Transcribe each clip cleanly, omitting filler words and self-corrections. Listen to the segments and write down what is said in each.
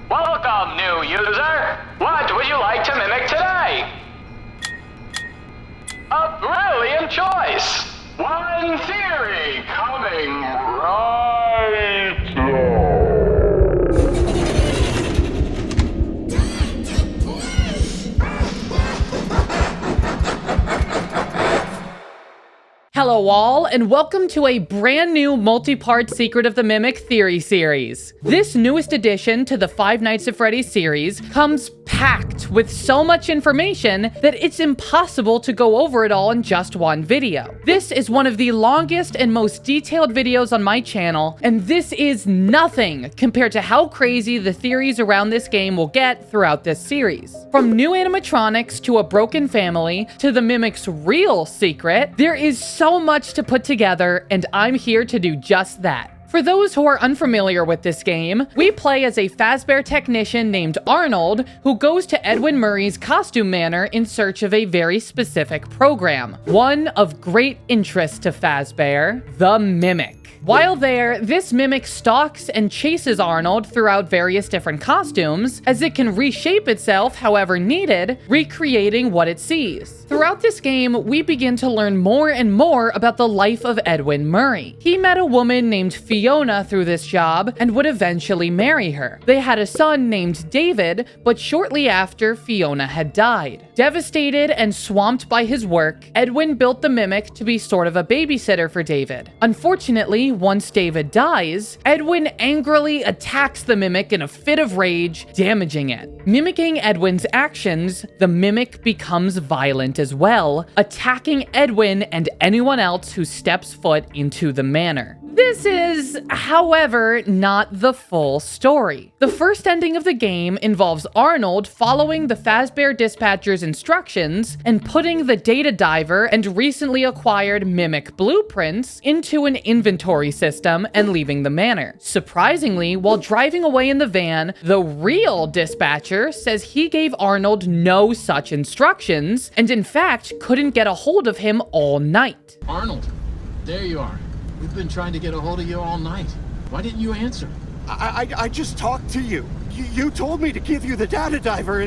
Welcome, new user! What would you like to mimic today? A brilliant choice! One theory coming right now. Hello all, and welcome to a brand new multi-part Secret of the Mimic theory series. This newest addition to the Five Nights at Freddy's series comes packed with so much information that it's impossible to go over it all in just one video. This is one of the longest and most detailed videos on my channel, and this is nothing compared to how crazy the theories around this game will get throughout this series. From new animatronics to a broken family to the Mimic's real secret, there is so much to put together, and I'm here to do just that. For those who are unfamiliar with this game, we play as a Fazbear technician named Arnold who goes to Edwin Murray's costume manor in search of a very specific program, one of great interest to Fazbear, the Mimic. While there, this Mimic stalks and chases Arnold throughout various different costumes, as it can reshape itself however needed, recreating what it sees. Throughout this game, we begin to learn more and more about the life of Edwin Murray. He met a woman named Fiona through this job and would eventually marry her. They had a son named David, but shortly after, Fiona had died. Devastated and swamped by his work, Edwin built the Mimic to be sort of a babysitter for David. Unfortunately, once David dies, Edwin angrily attacks the Mimic in a fit of rage, damaging it. Mimicking Edwin's actions, the Mimic becomes violent as well, attacking Edwin and anyone else who steps foot into the manor. This is, however, not the full story. The first ending of the game involves Arnold following the Fazbear dispatcher's instructions and putting the data diver and recently acquired Mimic blueprints into an inventory system and leaving the manor. Surprisingly, while driving away in the van, the real dispatcher says he gave Arnold no such instructions and in fact couldn't get a hold of him all night. Arnold, there you are. We've been trying to get a hold of you all night. Why didn't you answer? I just talked to you. You told me to give you the data diver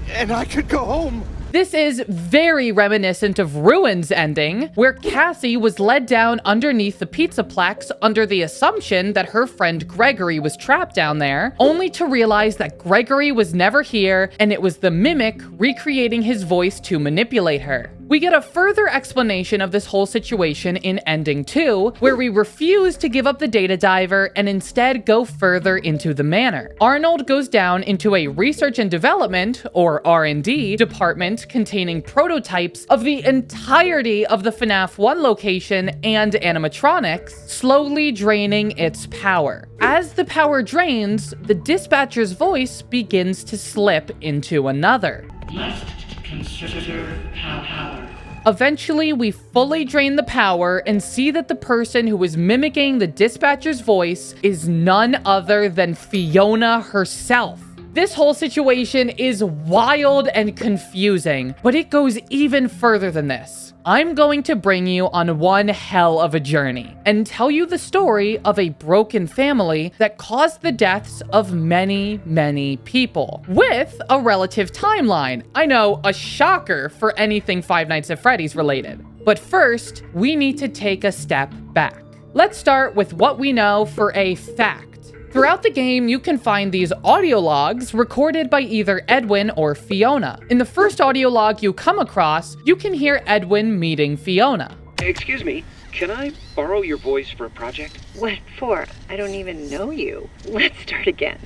and I could go home. This is very reminiscent of Ruin's ending, where Cassie was led down underneath the Pizzaplex under the assumption that her friend Gregory was trapped down there, only to realize that Gregory was never here and it was the Mimic recreating his voice to manipulate her. We get a further explanation of this whole situation in Ending 2, where we refuse to give up the data diver and instead go further into the manor. Arnold goes down into a research and development, or R&D, department containing prototypes of the entirety of the FNaF 1 location and animatronics, slowly draining its power. As the power drains, the dispatcher's voice begins to slip into another. Must consider power. Eventually, we fully drain the power and see that the person who is mimicking the dispatcher's voice is none other than Fiona herself. This whole situation is wild and confusing, but it goes even further than this. I'm going to bring you on one hell of a journey and tell you the story of a broken family that caused the deaths of many, many people, with a relative timeline. I know, a shocker for anything Five Nights at Freddy's related. But first, we need to take a step back. Let's start with what we know for a fact. Throughout the game, you can find these audio logs recorded by either Edwin or Fiona. In the first audio log you come across, you can hear Edwin meeting Fiona. Excuse me, can I borrow your voice for a project? What for? I don't even know you. Let's start again.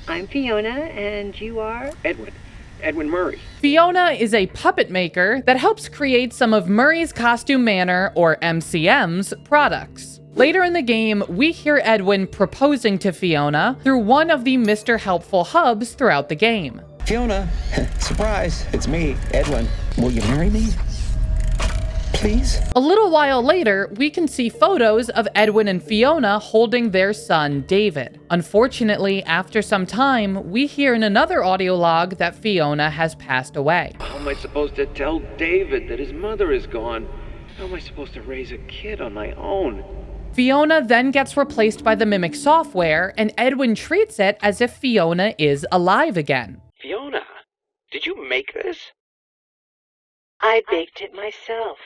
I'm Fiona, and you are? Edwin Murray. Fiona is a puppet maker that helps create some of Murray's Costume Manor, or MCM's, products. Later in the game, we hear Edwin proposing to Fiona through one of the Mr. Helpful hubs throughout the game. Fiona, surprise, it's me, Edwin. Will you marry me? Please? A little while later, we can see photos of Edwin and Fiona holding their son, David. Unfortunately, after some time, we hear in another audio log that Fiona has passed away. How am I supposed to tell David that his mother is gone? How am I supposed to raise a kid on my own? Fiona then gets replaced by the Mimic software, and Edwin treats it as if Fiona is alive again. Fiona, did you make this? I baked it myself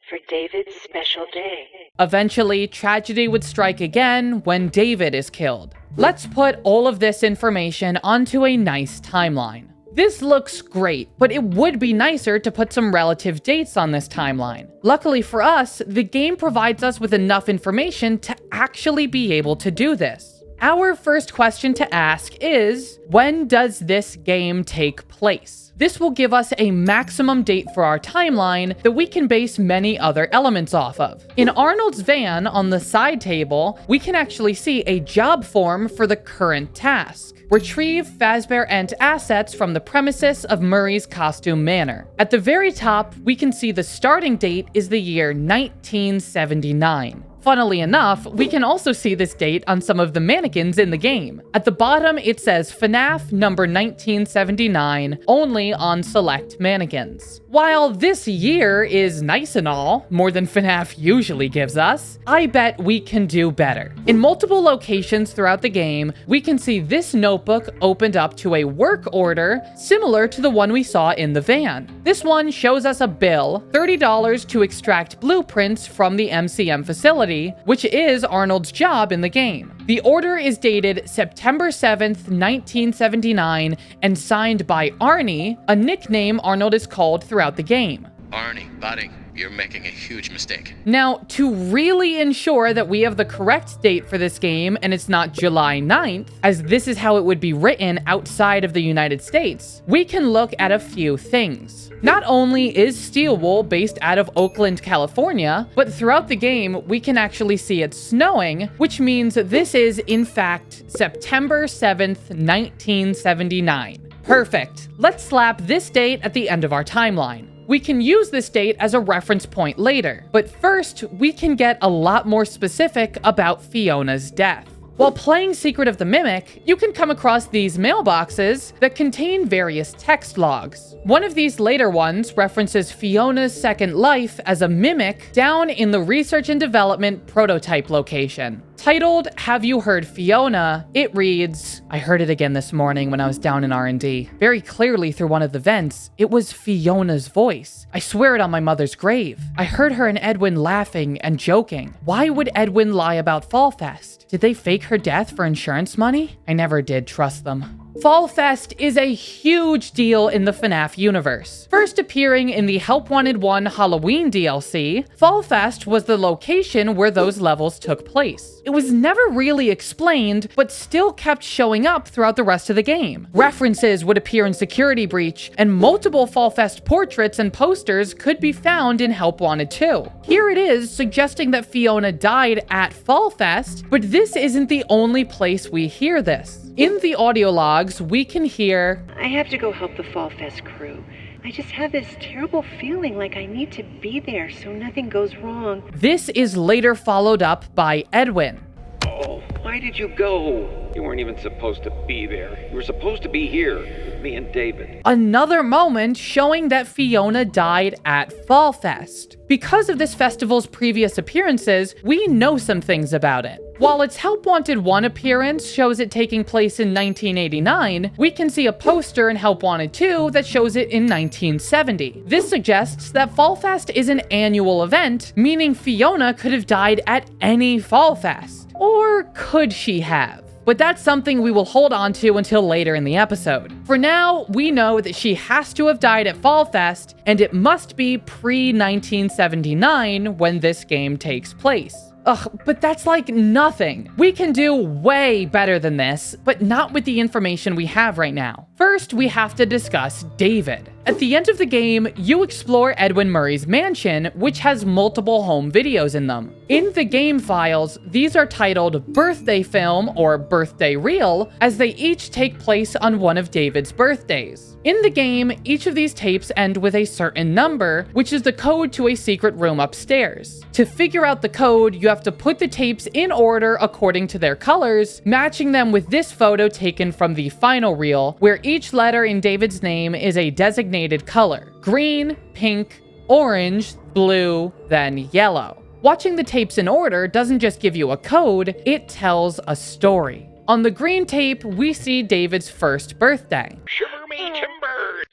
for David's special day. Eventually, tragedy would strike again when David is killed. Let's put all of this information onto a nice timeline. This looks great, but it would be nicer to put some relative dates on this timeline. Luckily for us, the game provides us with enough information to actually be able to do this. Our first question to ask is, when does this game take place? This will give us a maximum date for our timeline that we can base many other elements off of. In Arnold's van on the side table, we can actually see a job form for the current task. Retrieve Fazbear Ent assets from the premises of Murray's Costume Manor. At the very top, we can see the starting date is the year 1979. Funnily enough, we can also see this date on some of the mannequins in the game. At the bottom, it says FNaF number 1979, only on select mannequins. While this year is nice and all, more than FNaF usually gives us, I bet we can do better. In multiple locations throughout the game, we can see this notebook opened up to a work order similar to the one we saw in the van. This one shows us a bill, $30 to extract blueprints from the MCM facility, which is Arnold's job in the game. The order is dated September 7th, 1979, and signed by Arnie, a nickname Arnold is called throughout the game. Arnie, buddy, you're making a huge mistake. Now, to really ensure that we have the correct date for this game and it's not July 9th, as this is how it would be written outside of the United States, we can look at a few things. Not only is Steel Wool based out of Oakland, California, but throughout the game, we can actually see it snowing, which means this is, in fact, September 7th, 1979. Perfect. Let's slap this date at the end of our timeline. We can use this date as a reference point later, but first, we can get a lot more specific about Fiona's death. While playing Secret of the Mimic, you can come across these mailboxes that contain various text logs. One of these later ones references Fiona's second life as a mimic down in the research and development prototype location. Titled, "Have You Heard Fiona?" It reads, I heard it again this morning when I was down in R&D. Very clearly through one of the vents, it was Fiona's voice. I swear it on my mother's grave. I heard her and Edwin laughing and joking. Why would Edwin lie about Fall Fest? Did they fake her death for insurance money? I never did trust them. Fall Fest is a huge deal in the FNaF universe. First appearing in the Help Wanted 1 Halloween DLC, Fall Fest was the location where those levels took place. It was never really explained, but still kept showing up throughout the rest of the game. References would appear in Security Breach, and multiple Fall Fest portraits and posters could be found in Help Wanted 2. Here it is, suggesting that Fiona died at Fall Fest, but this isn't the only place we hear this. In the audio logs, we can hear, I have to go help the Fall Fest crew. I just have this terrible feeling like I need to be there so nothing goes wrong. This is later followed up by Edwin. Oh, why did you go? You weren't even supposed to be there. You were supposed to be here with me and David. Another moment showing that Fiona died at Fall Fest. Because of this festival's previous appearances, we know some things about it. While its Help Wanted 1 appearance shows it taking place in 1989, we can see a poster in Help Wanted 2 that shows it in 1970. This suggests that Fall Fest is an annual event, meaning Fiona could have died at any Fall Fest. Or could she have? But that's something we will hold on to until later in the episode. For now, we know that she has to have died at Fall Fest, and it must be pre-1979 when this game takes place. Ugh, but that's like nothing. We can do way better than this, but not with the information we have right now. First, we have to discuss David. At the end of the game, you explore Edwin Murray's mansion, which has multiple home videos in them. In the game files, these are titled Birthday Film or Birthday Reel, as they each take place on one of David's birthdays. In the game, each of these tapes end with a certain number, which is the code to a secret room upstairs. To figure out the code, you have to put the tapes in order according to their colors, matching them with this photo taken from the final reel, where each letter in David's name is a designated color: green, pink, orange, blue, then yellow. Watching the tapes in order doesn't just give you a code, it tells a story. On the green tape, we see David's first birthday. Shiver me timbers!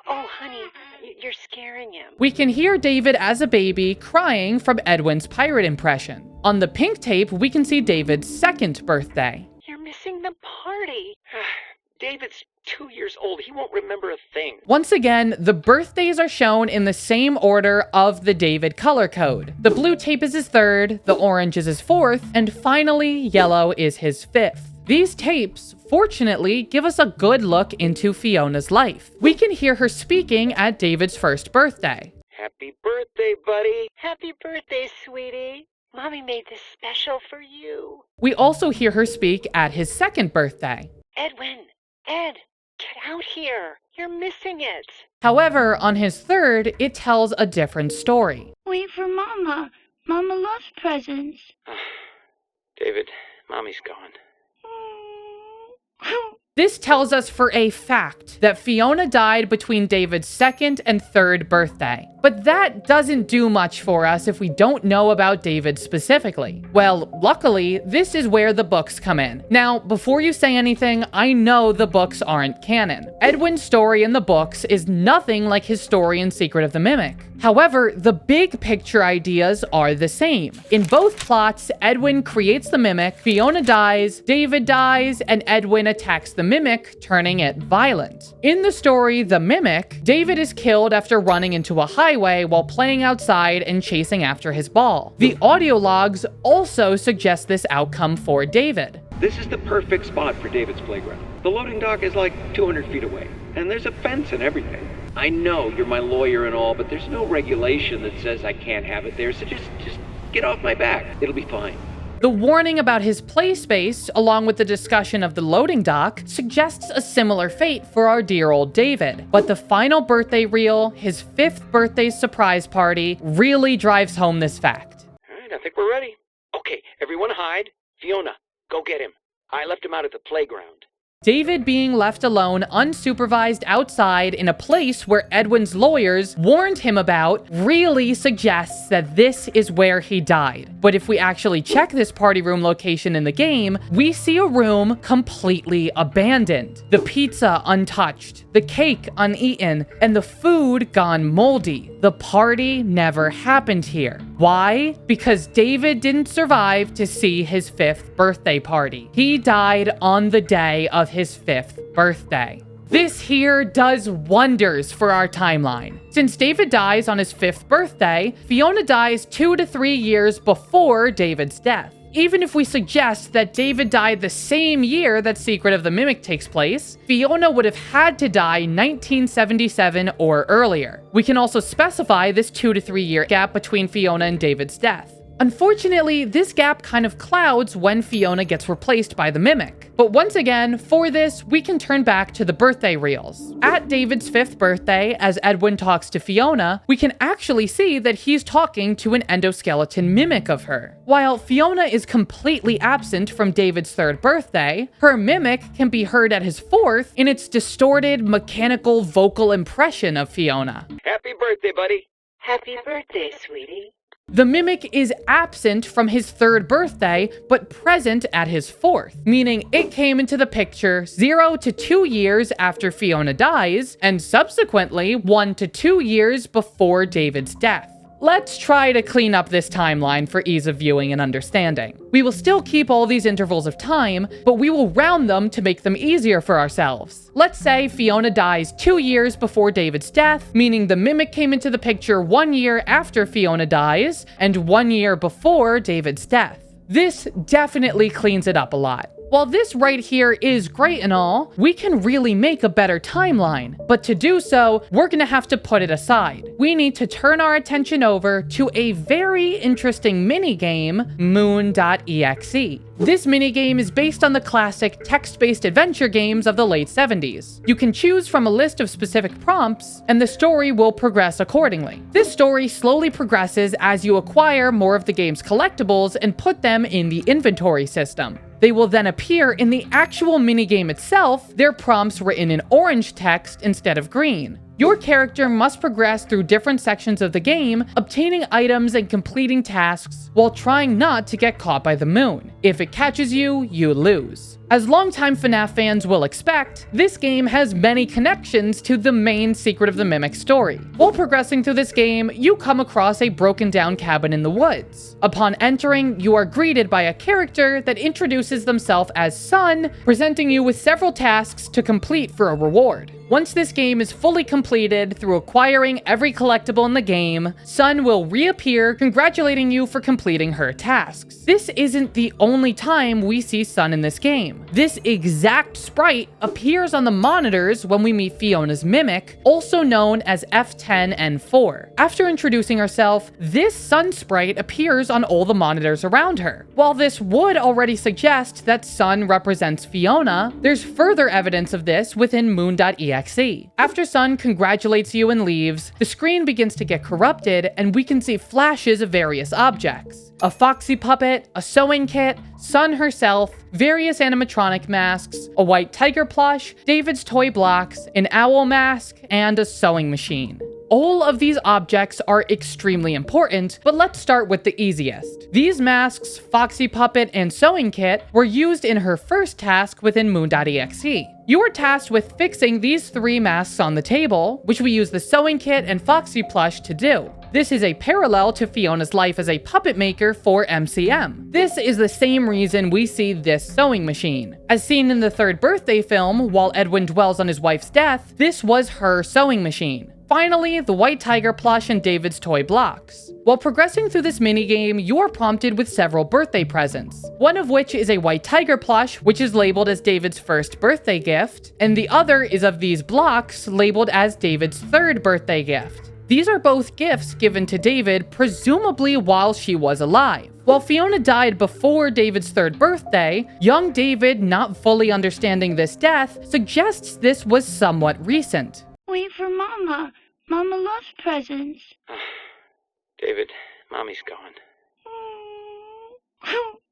Oh, honey, you're scaring him. We can hear David as a baby crying from Edwin's pirate impression. On the pink tape, we can see David's second birthday. You're missing the party. David's 2 years old. He won't remember a thing. Once again, the birthdays are shown in the same order of the David color code. The blue tape is his third, the orange is his fourth, and finally, yellow is his fifth. These tapes, fortunately, give us a good look into Fiona's life. We can hear her speaking at David's first birthday. Happy birthday, buddy. Happy birthday, sweetie. Mommy made this special for you. We also hear her speak at his second birthday. Edwin, Ed, get out here. You're missing it. However, on his third, it tells a different story. Wait for Mama. Mama loves presents. David, Mommy's gone. This tells us for a fact that Fiona died between David's second and third birthday. But that doesn't do much for us if we don't know about David specifically. Well, luckily, this is where the books come in. Now, before you say anything, I know the books aren't canon. Edwin's story in the books is nothing like his story in Secret of the Mimic. However, the big picture ideas are the same. In both plots, Edwin creates the Mimic, Fiona dies, David dies, and Edwin attacks the Mimic, turning it violent. In the story The Mimic, David is killed after running into a highway while playing outside and chasing after his ball. The audio logs also suggest this outcome for David. This is the perfect spot for David's playground. The loading dock is like 200 feet away, and there's a fence and everything. I know you're my lawyer and all, but there's no regulation that says I can't have it there, so just get off my back. It'll be fine. The warning about his play space, along with the discussion of the loading dock, suggests a similar fate for our dear old David. But the final birthday reel, his 5th birthday surprise party, really drives home this fact. All right, I think we're ready. Okay, everyone hide. Fiona, go get him. I left him out at the playground. David being left alone, unsupervised outside in a place where Edwin's lawyers warned him about really suggests that this is where he died. But if we actually check this party room location in the game, we see a room completely abandoned. The pizza untouched, the cake uneaten, and the food gone moldy. The party never happened here. Why? Because David didn't survive to see his 5th birthday party. He died on the day of his 5th birthday. This here does wonders for our timeline. Since David dies on his 5th birthday, Fiona dies 2 to 3 years before David's death. Even if we suggest that David died the same year that Secret of the Mimic takes place, Fiona would have had to die 1977 or earlier. We can also specify this 2 to 3 year gap between Fiona and David's death. Unfortunately, this gap kind of clouds when Fiona gets replaced by the Mimic. But once again, for this, we can turn back to the birthday reels. At David's 5th birthday, as Edwin talks to Fiona, we can actually see that he's talking to an endoskeleton mimic of her. While Fiona is completely absent from David's 3rd birthday, her mimic can be heard at his 4th in its distorted, mechanical vocal impression of Fiona. Happy birthday, buddy. Happy birthday, sweetie. The Mimic is absent from his 3rd birthday, but present at his 4th, meaning it came into the picture 0 to 2 years after Fiona dies, and subsequently 1 to 2 years before David's death. Let's try to clean up this timeline for ease of viewing and understanding. We will still keep all these intervals of time, but we will round them to make them easier for ourselves. Let's say Fiona dies 2 years before David's death, meaning the Mimic came into the picture 1 year after Fiona dies, and 1 year before David's death. This definitely cleans it up a lot. While this right here is great and all, we can really make a better timeline. But to do so, we're gonna have to put it aside. We need to turn our attention over to a very interesting minigame, Moon.exe. This minigame is based on the classic text-based adventure games of the late 70s. You can choose from a list of specific prompts, and the story will progress accordingly. This story slowly progresses as you acquire more of the game's collectibles and put them in the inventory system. They will then appear in the actual minigame itself, their prompts written in orange text instead of green. Your character must progress through different sections of the game, obtaining items and completing tasks while trying not to get caught by the moon. If it catches you, you lose. As longtime FNaF fans will expect, this game has many connections to the main Secret of the Mimic story. While progressing through this game, you come across a broken down cabin in the woods. Upon entering, you are greeted by a character that introduces themselves as Sun, presenting you with several tasks to complete for a reward. Once this game is fully completed through acquiring every collectible in the game, Sun will reappear, congratulating you for completing her tasks. This isn't the only time we see Sun in this game. This exact sprite appears on the monitors when we meet Fiona's mimic, also known as F10N4. After introducing herself, this Sun sprite appears on all the monitors around her. While this would already suggest that Sun represents Fiona, there's further evidence of this within Moon.exe. After Sun congratulates you and leaves, the screen begins to get corrupted and we can see flashes of various objects. A Foxy puppet, a sewing kit, Sun herself, various animatronic masks, a white tiger plush, David's toy blocks, an owl mask, and a sewing machine. All of these objects are extremely important, but let's start with the easiest. These masks, Foxy puppet, and sewing kit were used in her first task within Moon.exe. You are tasked with fixing these 3 masks on the table, which we use the sewing kit and Foxy plush to do. This is a parallel to Fiona's life as a puppet maker for MCM. This is the same reason we see this sewing machine. As seen in the 3rd birthday film, while Edwin dwells on his wife's death, this was her sewing machine. Finally, the white tiger plush and David's toy blocks. While progressing through this minigame, you are prompted with several birthday presents, one of which is a white tiger plush, which is labeled as David's first birthday gift, and the other is of these blocks labeled as David's 3rd birthday gift. These are both gifts given to David, presumably while she was alive. While Fiona died before David's 3rd birthday, young David, not fully understanding this death, suggests this was somewhat recent. Wait for Mama. Mama loves presents. David, Mommy's gone.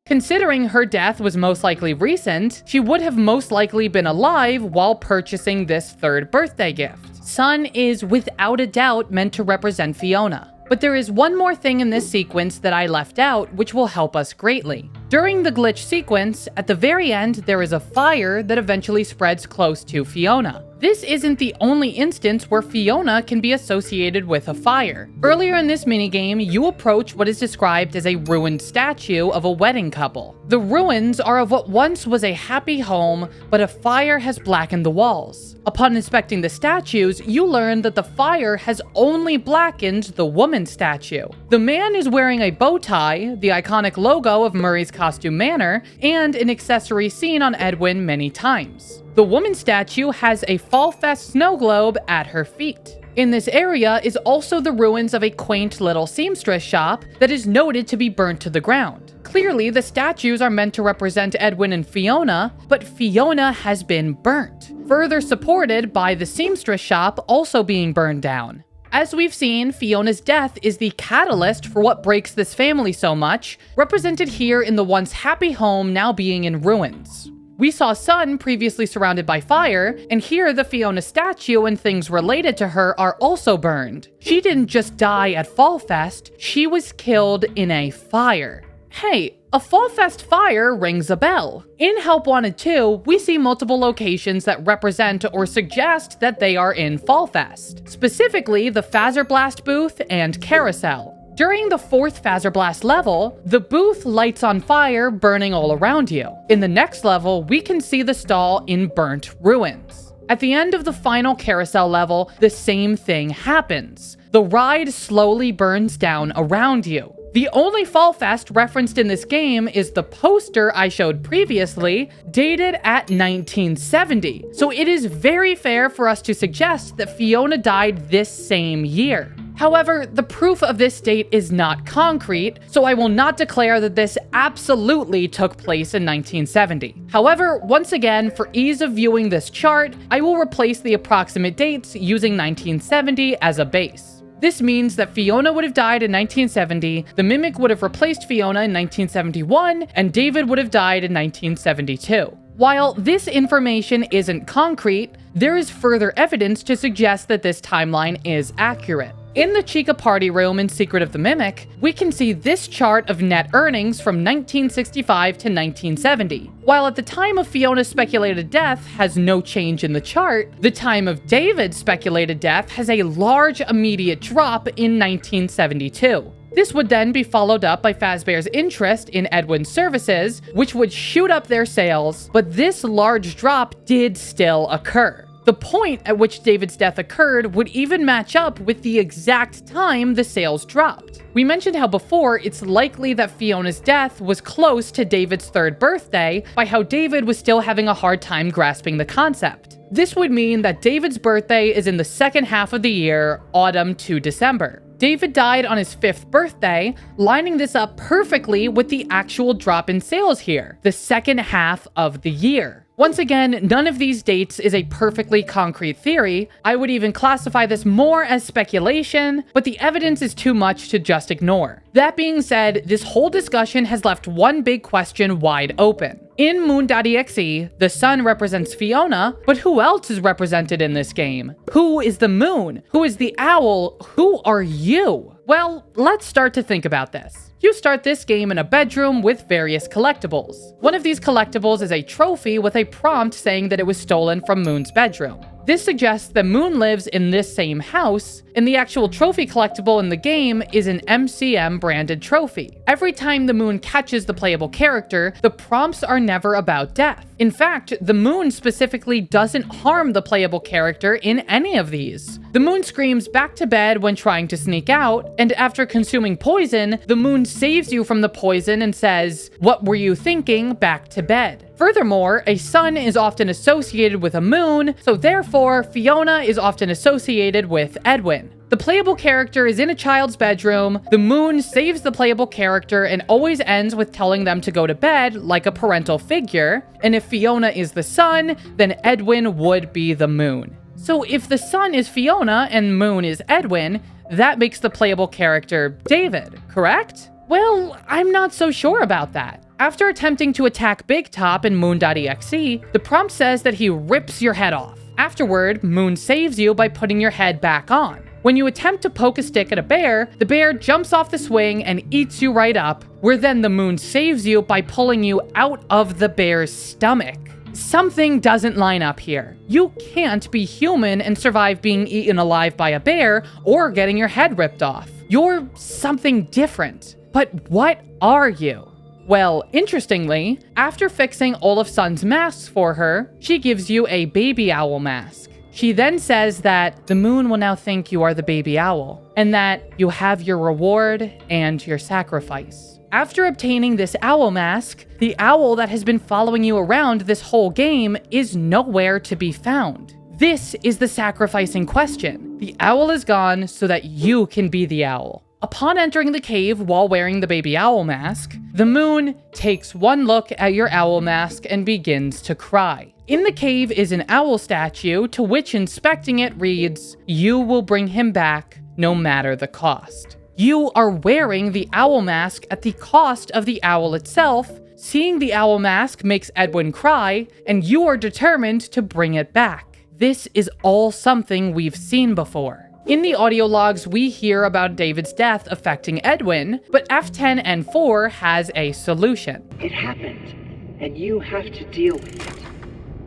Considering her death was most likely recent, she would have most likely been alive while purchasing this 3rd birthday gift. Sun is without a doubt meant to represent Fiona. But there is one more thing in this sequence that I left out which will help us greatly. During the glitch sequence, at the very end there is a fire that eventually spreads close to Fiona. This isn't the only instance where Fiona can be associated with a fire. Earlier in this minigame, you approach what is described as a ruined statue of a wedding couple. The ruins are of what once was a happy home, but a fire has blackened the walls. Upon inspecting the statues, you learn that the fire has only blackened the woman's statue. The man is wearing a bow tie, the iconic logo of Murray's costume manor, and an accessory seen on Edwin many times. The woman's statue has a Fall Fest snow globe at her feet. In this area is also the ruins of a quaint little seamstress shop that is noted to be burnt to the ground. Clearly, the statues are meant to represent Edwin and Fiona, but Fiona has been burnt, further supported by the seamstress shop also being burned down. As we've seen, Fiona's death is the catalyst for what breaks this family so much, represented here in the once happy home now being in ruins. We saw Sun previously surrounded by fire, and here the Fiona statue and things related to her are also burned. She didn't just die at Fall Fest, she was killed in a fire. Hey, a Fall Fest fire rings a bell. In Help Wanted 2, we see multiple locations that represent or suggest that they are in Fall Fest, specifically the Phaser Blast booth and carousel. During the 4th Phaser Blast level, the booth lights on fire, burning all around you. In the next level, we can see the stall in burnt ruins. At the end of the final carousel level, the same thing happens. The ride slowly burns down around you. The only Fall Fest referenced in this game is the poster I showed previously, dated at 1970. So it is very fair for us to suggest that Fiona died this same year. However, the proof of this date is not concrete, so I will not declare that this absolutely took place in 1970. However, once again, for ease of viewing this chart, I will replace the approximate dates using 1970 as a base. This means that Fiona would have died in 1970, the Mimic would have replaced Fiona in 1971, and David would have died in 1972. While this information isn't concrete, there is further evidence to suggest that this timeline is accurate. In the Chica party room in Secret of the Mimic, we can see this chart of net earnings from 1965 to 1970. While at the time of Fiona's speculated death has no change in the chart, the time of David's speculated death has a large immediate drop in 1972. This would then be followed up by Fazbear's interest in Edwin's services, which would shoot up their sales, but this large drop did still occur. The point at which David's death occurred would even match up with the exact time the sales dropped. We mentioned how before it's likely that Fiona's death was close to David's 3rd birthday by how David was still having a hard time grasping the concept. This would mean that David's birthday is in the second half of the year, autumn to December. David died on his 5th birthday, lining this up perfectly with the actual drop in sales here, the second half of the year. Once again, none of these dates is a perfectly concrete theory. I would even classify this more as speculation, but the evidence is too much to just ignore. That being said, this whole discussion has left one big question wide open. In Moon.exe, the sun represents Fiona, but who else is represented in this game? Who is the moon? Who is the owl? Who are you? Well, let's start to think about this. You start this game in a bedroom with various collectibles. One of these collectibles is a trophy with a prompt saying that it was stolen from Moon's bedroom. This suggests that Moon lives in this same house, and the actual trophy collectible in the game is an MCM branded trophy. Every time the Moon catches the playable character, the prompts are never about death. In fact, the Moon specifically doesn't harm the playable character in any of these. The Moon screams back to bed when trying to sneak out, and after consuming poison, the Moon saves you from the poison and says, "What were you thinking? Back to bed." Furthermore, a sun is often associated with a moon, so therefore, Fiona is often associated with Edwin. The playable character is in a child's bedroom, the moon saves the playable character and always ends with telling them to go to bed like a parental figure, and if Fiona is the sun, then Edwin would be the moon. So if the sun is Fiona and moon is Edwin, that makes the playable character David, correct? Well, I'm not so sure about that. After attempting to attack Big Top in Moon.exe, the prompt says that he rips your head off. Afterward, Moon saves you by putting your head back on. When you attempt to poke a stick at a bear, the bear jumps off the swing and eats you right up, where then the Moon saves you by pulling you out of the bear's stomach. Something doesn't line up here. You can't be human and survive being eaten alive by a bear or getting your head ripped off. You're something different. But what are you? Well, interestingly, after fixing all of Sun's masks for her, she gives you a baby owl mask. She then says that the moon will now think you are the baby owl, and that you have your reward and your sacrifice. After obtaining this owl mask, the owl that has been following you around this whole game is nowhere to be found. This is the sacrifice in question. The owl is gone so that you can be the owl. Upon entering the cave while wearing the baby owl mask, the moon takes one look at your owl mask and begins to cry. In the cave is an owl statue to which inspecting it reads, "You will bring him back no matter the cost." You are wearing the owl mask at the cost of the owl itself. Seeing the owl mask makes Edwin cry, and you are determined to bring it back. This is all something we've seen before. In the audio logs, we hear about David's death affecting Edwin, but F10N4 has a solution. It happened, and you have to deal with it.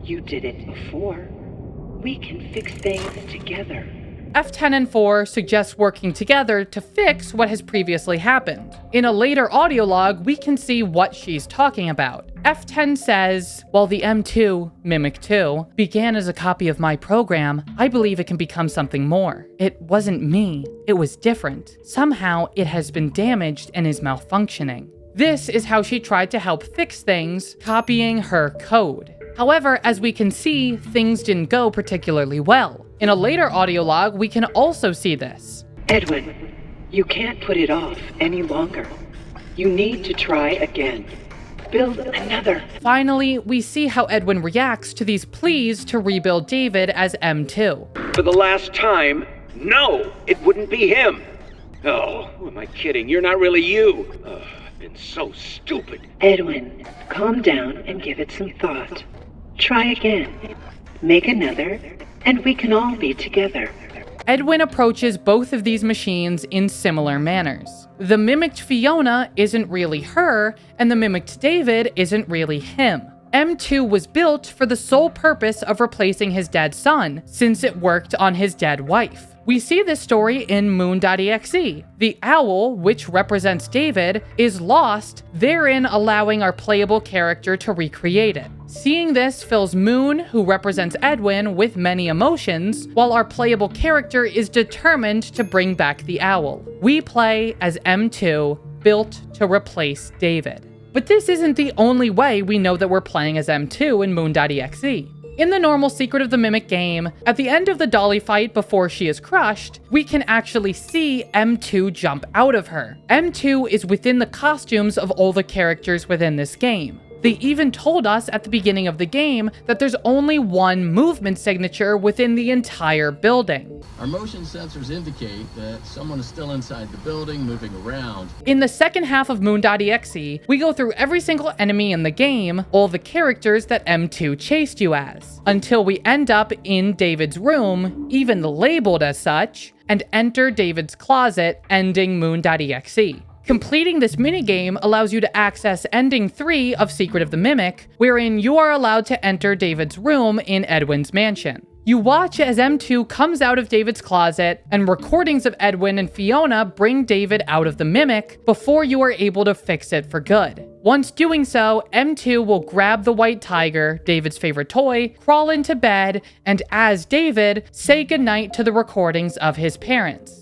You did it before. We can fix things together. F10N4 suggests working together to fix what has previously happened. In a later audio log, we can see what she's talking about. F10 says, "While the M2, Mimic 2, began as a copy of my program, I believe it can become something more. It wasn't me. It was different. Somehow, it has been damaged and is malfunctioning." This is how she tried to help fix things, copying her code. However, as we can see, things didn't go particularly well. In a later audio log, we can also see this. Edwin, you can't put it off any longer. You need to try again. Build another. Finally, we see how Edwin reacts to these pleas to rebuild David as M2. For the last time, No, it wouldn't be him. Oh, who am I kidding? You're not really you. Oh, I've been so stupid. Edwin, calm down and give it some thought. Try again. Make another, and we can all be together. Edwin approaches both of these machines in similar manners. The mimicked Fiona isn't really her, and the mimicked David isn't really him. M2 was built for the sole purpose of replacing his dead son, since it worked on his dead wife. We see this story in Moon.exe. The owl, which represents David, is lost, therein allowing our playable character to recreate it. Seeing this fills Moon, who represents Edwin, with many emotions, while our playable character is determined to bring back the owl. We play as M2, built to replace David. But this isn't the only way we know that we're playing as M2 in Moon.exe. In the normal Secret of the Mimic game, at the end of the dolly fight before she is crushed, we can actually see M2 jump out of her. M2 is within the costumes of all the characters within this game. They even told us at the beginning of the game that there's only one movement signature within the entire building. Our motion sensors indicate that someone is still inside the building, moving around. In the second half of Moon.exe, we go through every single enemy in the game, all the characters that M2 chased you as, until we end up in David's room, even labeled as such, and enter David's closet, ending Moon.exe. Completing this minigame allows you to access Ending 3 of Secret of the Mimic, wherein you are allowed to enter David's room in Edwin's mansion. You watch as M2 comes out of David's closet, and recordings of Edwin and Fiona bring David out of the Mimic before you are able to fix it for good. Once doing so, M2 will grab the white tiger, David's favorite toy, crawl into bed, and as David, say goodnight to the recordings of his parents.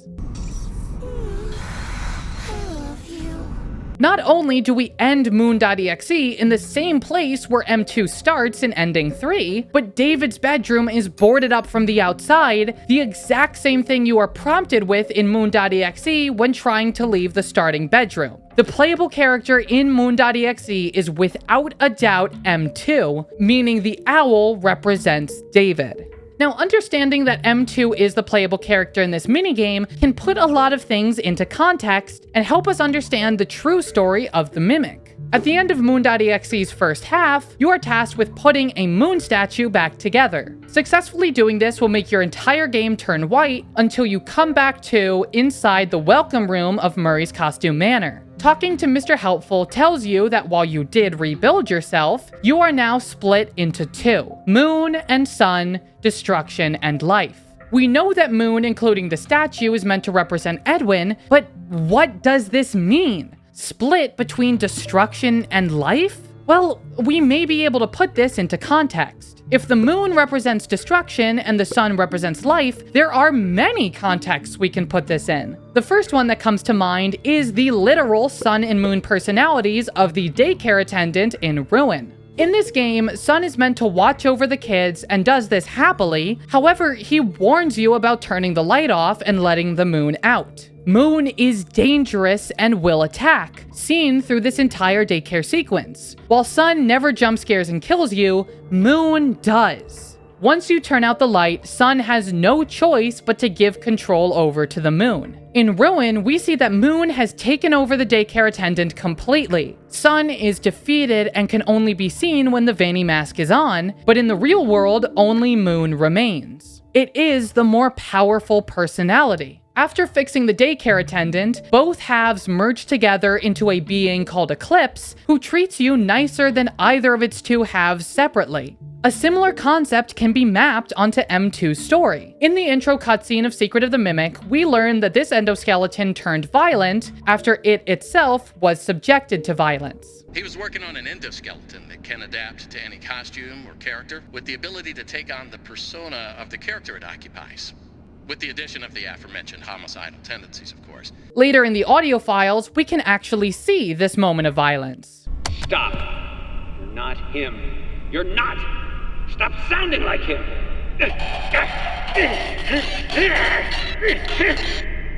Not only do we end Moon.exe in the same place where M2 starts in Ending 3, but David's bedroom is boarded up from the outside, the exact same thing you are prompted with in Moon.exe when trying to leave the starting bedroom. The playable character in Moon.exe is without a doubt M2, meaning the owl represents David. Now, understanding that M2 is the playable character in this minigame can put a lot of things into context and help us understand the true story of the Mimic. At the end of Moon.exe's first half, you are tasked with putting a moon statue back together. Successfully doing this will make your entire game turn white until you come back to inside the welcome room of Murray's Costume Manor. Talking to Mr. Helpful tells you that while you did rebuild yourself, you are now split into two: Moon and Sun, destruction and life. We know that Moon, including the statue, is meant to represent Edwin, but what does this mean? Split between destruction and life? Well, we may be able to put this into context. If the moon represents destruction and the sun represents life, there are many contexts we can put this in. The first one that comes to mind is the literal sun and moon personalities of the daycare attendant in Ruin. In this game, Sun is meant to watch over the kids and does this happily. However, he warns you about turning the light off and letting the moon out. Moon is dangerous and will attack, seen through this entire daycare sequence. While Sun never jump scares and kills you, Moon does. Once you turn out the light, Sun has no choice but to give control over to the moon. In Ruin, we see that Moon has taken over the daycare attendant completely. Sun is defeated and can only be seen when the Vanny mask is on, but in the real world, only Moon remains. It is the more powerful personality. After fixing the daycare attendant, both halves merge together into a being called Eclipse, who treats you nicer than either of its two halves separately. A similar concept can be mapped onto M2's story. In the intro cutscene of Secret of the Mimic, we learn that this endoskeleton turned violent after it itself was subjected to violence. He was working on an endoskeleton that can adapt to any costume or character with the ability to take on the persona of the character it occupies. With the addition of the aforementioned homicidal tendencies, of course. Later in the audio files, we can actually see this moment of violence. Stop. You're not him. You're not. Stop sounding like him.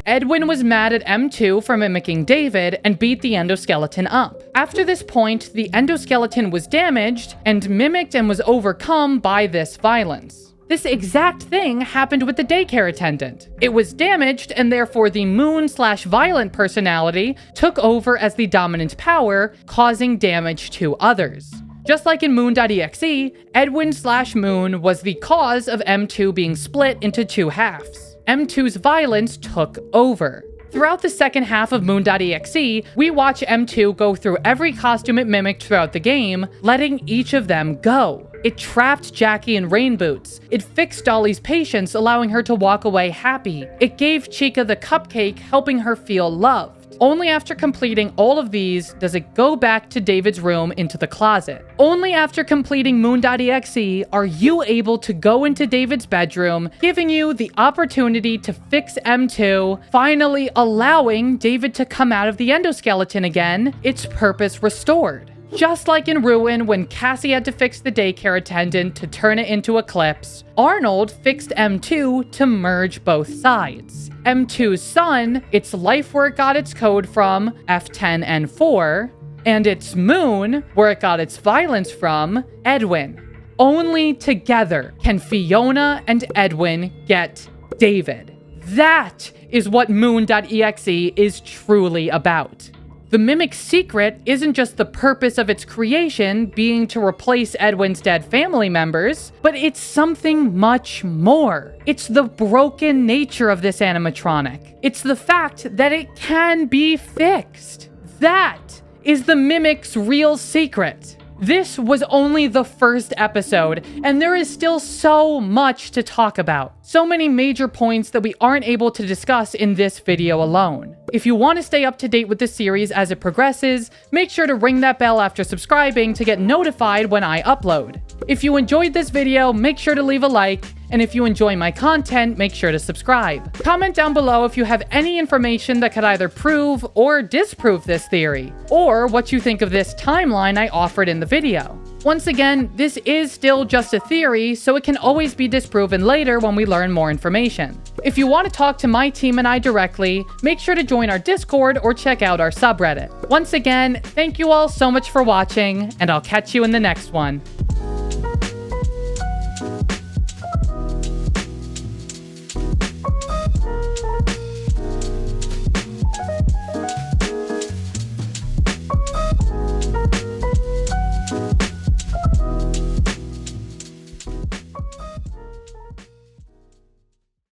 Edwin was mad at M2 for mimicking David and beat the endoskeleton up. After this point, the endoskeleton was damaged and mimicked and was overcome by this violence. This exact thing happened with the daycare attendant. It was damaged, and therefore the Moon/violent personality took over as the dominant power, causing damage to others. Just like in Moon.exe, Edwin/Moon was the cause of M2 being split into two halves. M2's violence took over. Throughout the second half of Moon.exe, we watch M2 go through every costume it mimicked throughout the game, letting each of them go. It trapped Jackie in rain boots. It fixed Dolly's patience, allowing her to walk away happy. It gave Chica the cupcake, helping her feel loved. Only after completing all of these does it go back to David's room into the closet. Only after completing Moon.exe are you able to go into David's bedroom, giving you the opportunity to fix M2, finally allowing David to come out of the endoskeleton again, its purpose restored. Just like in Ruin, when Cassie had to fix the daycare attendant to turn it into Eclipse, Arnold fixed M2 to merge both sides. M2's son, its life where it got its code from, F10 and 4, and its moon, where it got its violence from, Edwin. Only together can Fiona and Edwin get David. That is what Moon.exe is truly about. The Mimic's secret isn't just the purpose of its creation being to replace Edwin's dead family members, but it's something much more. It's the broken nature of this animatronic. It's the fact that it can be fixed. That is the Mimic's real secret. This was only the first episode, and there is still so much to talk about. So many major points that we aren't able to discuss in this video alone. If you want to stay up to date with the series as it progresses, make sure to ring that bell after subscribing to get notified when I upload. If you enjoyed this video, make sure to leave a like, and if you enjoy my content, make sure to subscribe. Comment down below if you have any information that could either prove or disprove this theory, or what you think of this timeline I offered in the video. Once again, this is still just a theory, so it can always be disproven later when we learn more information. If you want to talk to my team and I directly, make sure to join our Discord or check out our subreddit. Once again, thank you all so much for watching, and I'll catch you in the next one.